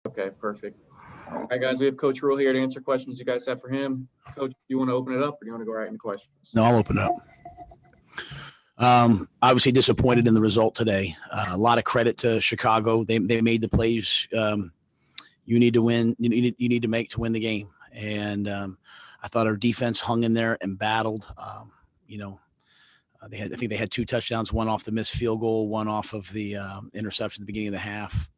Okay, perfect. All right, guys, we have Coach Rhule here to answer questions you guys have for him. Coach, do you want to open it up or do you want to go right into questions? No, I'll open it up. Obviously disappointed in the result today. A lot of credit to Chicago. They made the plays you need to win. You need to make to win the game. And I thought our defense hung in there and battled. I think they had 2 touchdowns, one off the missed field goal, one off of the interception at the beginning of the half.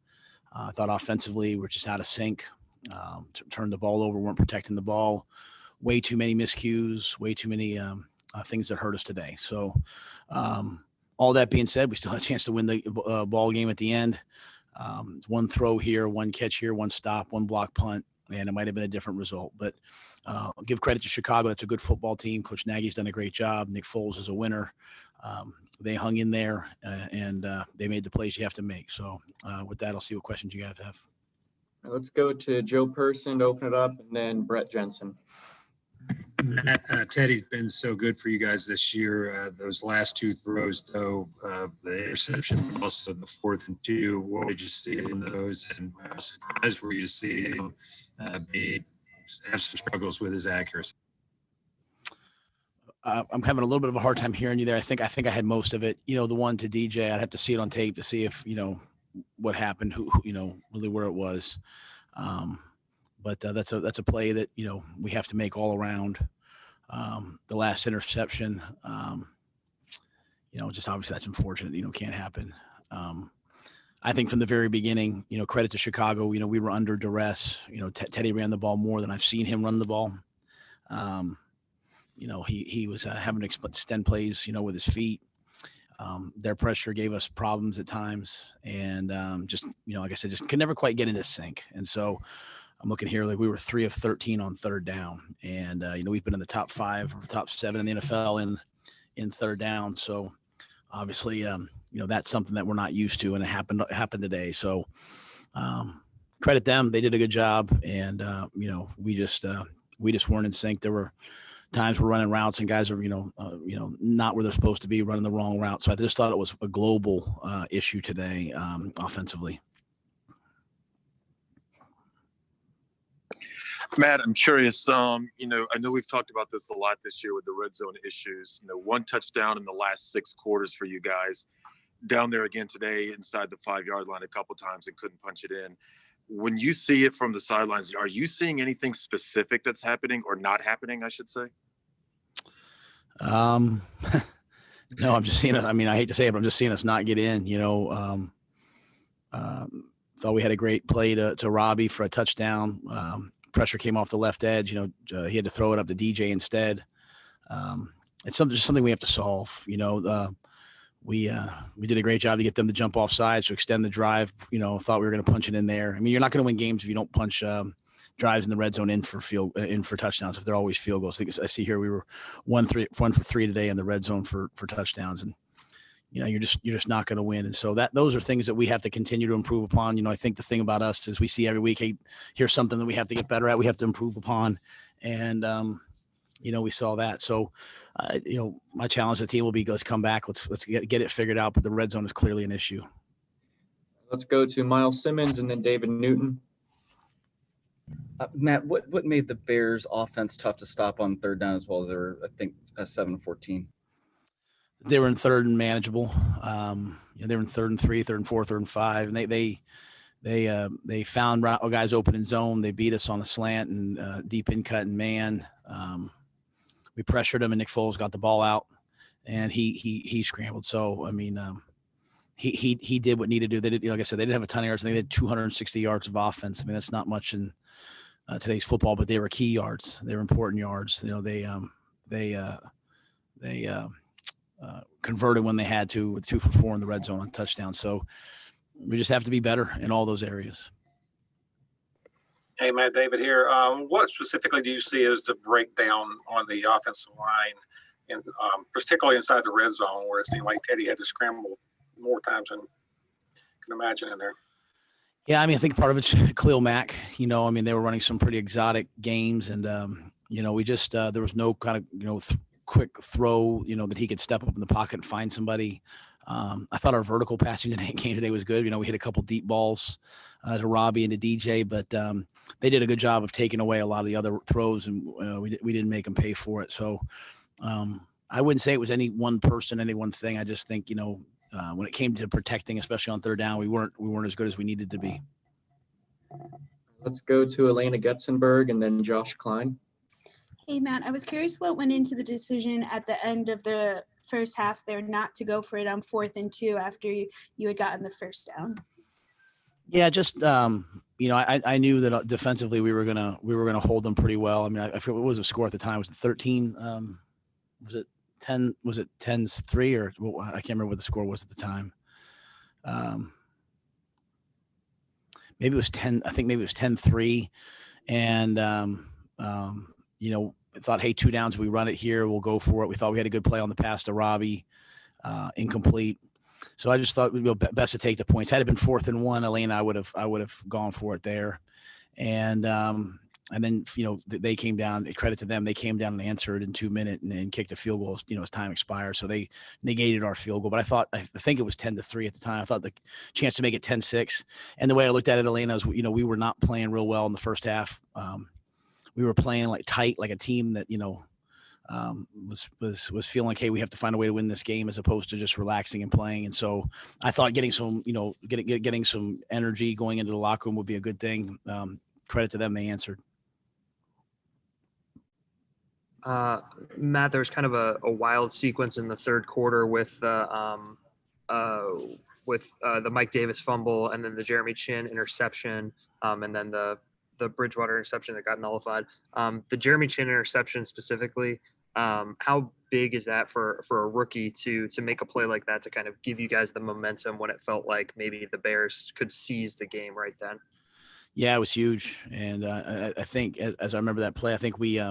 I thought offensively we're just out of sync. Turned the ball over, weren't protecting the ball. Way too many miscues, way too many things that hurt us today. So all that being said, we still had a chance to win the ball game at the end. One throw here, one catch here, one stop, one block punt, and it might have been a different result. But I'll give credit to Chicago. It's a good football team. Coach Nagy's done a great job. Nick Foles is a winner. They hung in there, and they made the plays you have to make. So with that, I'll see what questions you guys have. Let's go to Joe Person to open it up, and then Brett Jensen. Matt, Teddy's been so good for you guys this year. Those last 2 throws, though, the interception, also the 4th and 2. What did you see in those? And how surprised were you to see him have some struggles with his accuracy? I'm having a little bit of a hard time hearing you there. I think I had most of it. The one to DJ, I'd have to see it on tape to see if what happened, who really where it was. But that's a play that we have to make all around. The last interception, just obviously that's unfortunate. Can't happen. I think from the very beginning, credit to Chicago. We were under duress. Teddy ran the ball more than I've seen him run the ball. He was having to extend plays, with his feet. Their pressure gave us problems at times, and like I said, just could never quite get into sync. And so I'm looking here, like we were 3 of 13 on 3rd down, and we've been in the top 5 or top 7 in the NFL in 3rd down. So obviously, that's something that we're not used to, and it happened today. So credit them; they did a good job, and we just weren't in sync. There were times we're running routes and guys are, not where they're supposed to be, running the wrong route. So I just thought it was a global issue today, offensively. Matt, I'm curious. I know we've talked about this a lot this year with the red zone issues. 1 touchdown in the last 6 quarters for you guys. Down there again today inside the 5-yard line a couple times and couldn't punch it in. When you see it from the sidelines, are you seeing anything specific that's happening or not happening, I should say? No, I'm just seeing it. I mean, I hate to say it, but I'm just seeing us not get in. Thought we had a great play to Robbie for a touchdown. Pressure came off the left edge. He had to throw it up to DJ instead. It's something we have to solve. We did a great job to get them to jump off sides to extend the drive. Thought we were going to punch it in there. I mean, you're not going to win games if you don't punch drives in the red zone in for touchdowns. If they're always field goals, I see here we were 1 for 3 today in the red zone for touchdowns, and you're just not going to win. And so those are things that we have to continue to improve upon. I think the thing about us is we see every week, hey, here's something that we have to get better at. We have to improve upon, and we saw that. So. My challenge to the team will be, let's come back. Let's get it figured out. But the red zone is clearly an issue. Let's go to Miles Simmons and then David Newton. Matt, what made the Bears offense tough to stop on 3rd down as well as they were, I think, 7-14? They were in 3rd and manageable. They were in 3rd and 3, 3rd and 4, 3rd and 5, and they found guys open in zone. They beat us on a slant and deep in cut and man. We pressured him, and Nick Foles got the ball out, and he scrambled. So I mean, he did what needed to do. They did, like I said, they didn't have a ton of yards. They had 260 yards of offense. I mean, that's not much in today's football, but they were key yards. They were important yards. They converted when they had to with 2 for 4 in the red zone on touchdowns. So we just have to be better in all those areas. Hey, Matt, David here. What specifically do you see as the breakdown on the offensive line, and particularly inside the red zone, where it seemed like Teddy had to scramble more times than you can imagine in there? Yeah, I mean, I think part of it's Khalil Mack. They were running some pretty exotic games, and we just there was no kind of quick throw, that he could step up in the pocket and find somebody. I thought our vertical passing game today was good. We hit a couple deep balls to Robbie and to DJ, but they did a good job of taking away a lot of the other throws, and we didn't make them pay for it. So I wouldn't say it was any one person, any one thing. I just think, when it came to protecting, especially on third down, we weren't as good as we needed to be. Let's go to Elena Getzenberg and then Josh Klein. Hey, Matt, I was curious what went into the decision at the end of the first half there not to go for it on 4th and 2 after you had gotten the first down. Yeah, just I knew that defensively we were gonna hold them pretty well. I mean, I forget what was the score at the time. Was it 13? Was it 10? Was it 10-3 or I can't remember what the score was at the time. Maybe it was 10. I think maybe it was 10-3, and thought, hey, 2 downs, we run it here, we'll go for it. We thought we had a good play on the pass to Robbie, incomplete. So I just thought it would be best to take the points. Had it been 4th and 1, Elena, I would have gone for it there. And then, they came down, credit to them. They came down and answered in 2 minutes and kicked a field goal, as time expired. So they negated our field goal, but I think it was 10-3 at the time. I thought the chance to make it 10-6. And the way I looked at it, Elena, is, we were not playing real well in the first half. We were playing tight, like a team that, was feeling like, hey, we have to find a way to win this game, as opposed to just relaxing and playing. And so I thought getting some, getting some energy going into the locker room would be a good thing. Credit to them, they answered. Matt, there was kind of a wild sequence in the third quarter with the Mike Davis fumble, and then the Jeremey Chin interception, and then the Bridgewater interception that got nullified. The Jeremey Chin interception specifically, how big is that for a rookie to make a play like that, to kind of give you guys the momentum when it felt like maybe the Bears could seize the game right then? Yeah, it was huge. And I think, as I remember that play, I think we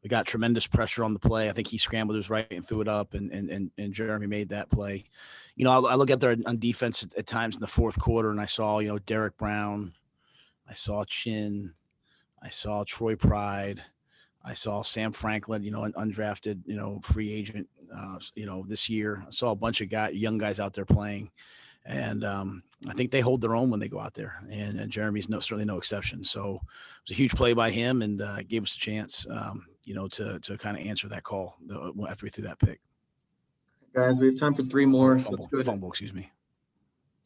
got tremendous pressure on the play. I think he scrambled his right and threw it up, and Jeremy made that play. I look at there on defense at times in the fourth quarter, and I saw, Derek Brown, I saw Chin, I saw Troy Pride, I saw Sam Franklin, an undrafted, free agent, this year. I saw a bunch of young guys out there playing, and I think they hold their own when they go out there. And Jeremy's certainly no exception. So it was a huge play by him, and gave us a chance, to kind of answer that call after we threw that pick. Guys, we have time for 3 more. So let's go Fumble, excuse me.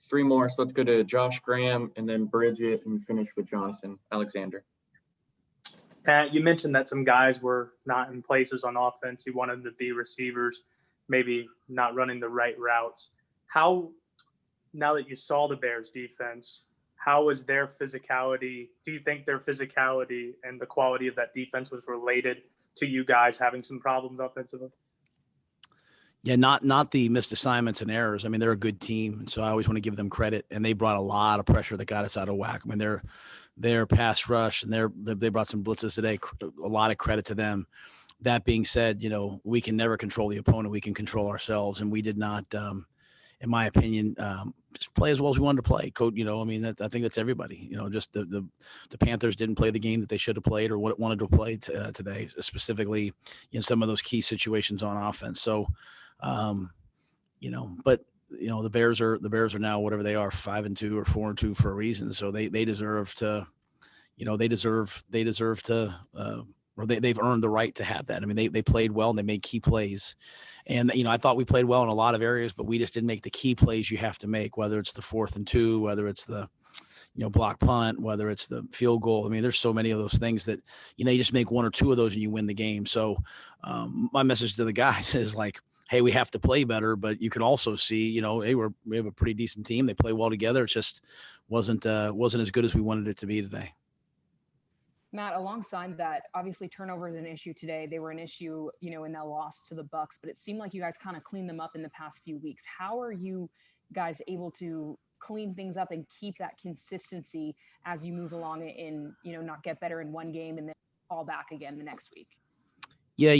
3 more. So let's go to Josh Graham and then Bridget and finish with Jonathan Alexander. Pat, you mentioned that some guys were not in places on offense. You wanted them to be receivers, maybe not running the right routes. How, now that you saw the Bears defense, how was their physicality? Do you think their physicality and the quality of that defense was related to you guys having some problems offensively? Yeah, not the missed assignments and errors. I mean, they're a good team, and so I always want to give them credit. And they brought a lot of pressure that got us out of whack. I mean, their pass rush, and they brought some blitzes today. A lot of credit to them. That being said, we can never control the opponent. We can control ourselves, and we did not, in my opinion, just play as well as we wanted to play. Coach, I think that's everybody. Just the Panthers didn't play the game that they should have played or what it wanted to play today, specifically in some of those key situations on offense. So. But the Bears are now whatever they are, 5-2 or 4-2 for a reason. So they deserve to, or they've earned the right to have that. I mean, they played well and they made key plays, and I thought we played well in a lot of areas, but we just didn't make the key plays you have to make, whether it's the 4th and 2, whether it's the block punt, whether it's the field goal. I mean, there's so many of those things that, you just make 1 or 2 of those and you win the game. So my message to the guys is hey, we have to play better, but you can also see, hey, we have a pretty decent team. They play well together. It just wasn't as good as we wanted it to be today. Matt, alongside that, obviously turnover is an issue today. They were an issue, in that loss to the Bucs, but it seemed like you guys kind of cleaned them up in the past few weeks. How are you guys able to clean things up and keep that consistency as you move along and, not get better in one game and then fall back again the next week? Yeah,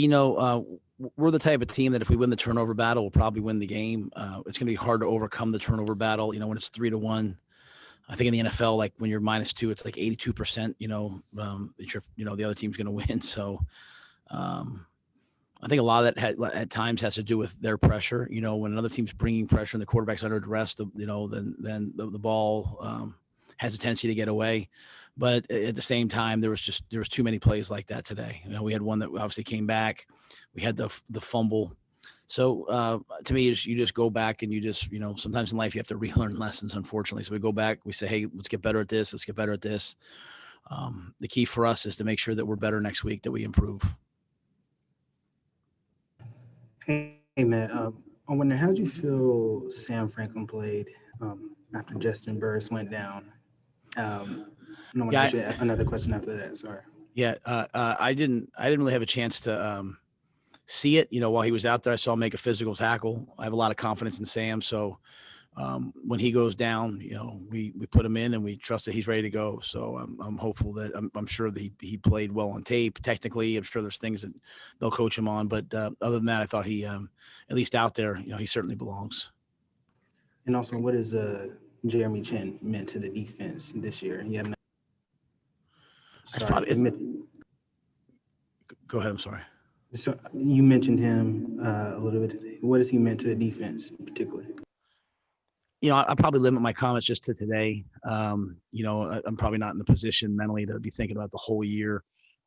we're the type of team that if we win the turnover battle, we'll probably win the game. It's going to be hard to overcome the turnover battle, when it's 3-1. I think in the NFL, when you're -2, it's 82%, that the other team's going to win. So I think a lot of that at times has to do with their pressure. You know, when another team's bringing pressure and the quarterback's under duress, then the ball has a tendency to get away. But at the same time, there was too many plays like that today. You know, we had one that obviously came back. We had the fumble. So to me, you just go back and sometimes in life you have to relearn lessons, unfortunately. So we go back, we say, hey, let's get better at this. Let's get better at this. The key for us is to make sure that we're better next week, that we improve. Hey, Matt, I wonder, how did you feel Sam Franklin played after Justin Burris went down? I want to ask you another question after that. Sorry. Yeah, I didn't really have a chance to see it. You know, while he was out there, I saw him make a physical tackle. I have a lot of confidence in Sam, so when he goes down, you know, we put him in and we trust that he's ready to go. So I'm hopeful that I'm sure that he played well on tape. Technically, I'm sure there's things that they'll coach him on, but other than that, I thought he at least out there, you know, he certainly belongs. And also, what has Jeremey Chin meant to the defense this year? He had Go ahead. I'm sorry. So you mentioned him a little bit today. What has he meant to the defense in particular? You know, I probably limit my comments just to today. You know, I'm probably not in the position mentally to be thinking about the whole year.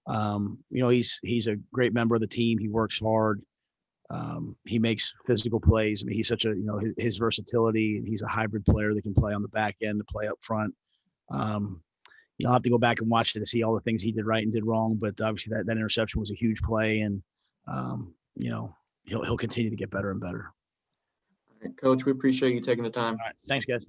You know, he's a great member of the team. He works hard. He makes physical plays. I mean, he's such a, you know, his versatility. He's a hybrid player that can play on the back end to play up front. You know, I'll have to go back and watch it to see all the things he did right and did wrong. But obviously that interception was a huge play, and you know, he'll continue to get better and better. All right, Coach, we appreciate you taking the time. All right, thanks, guys.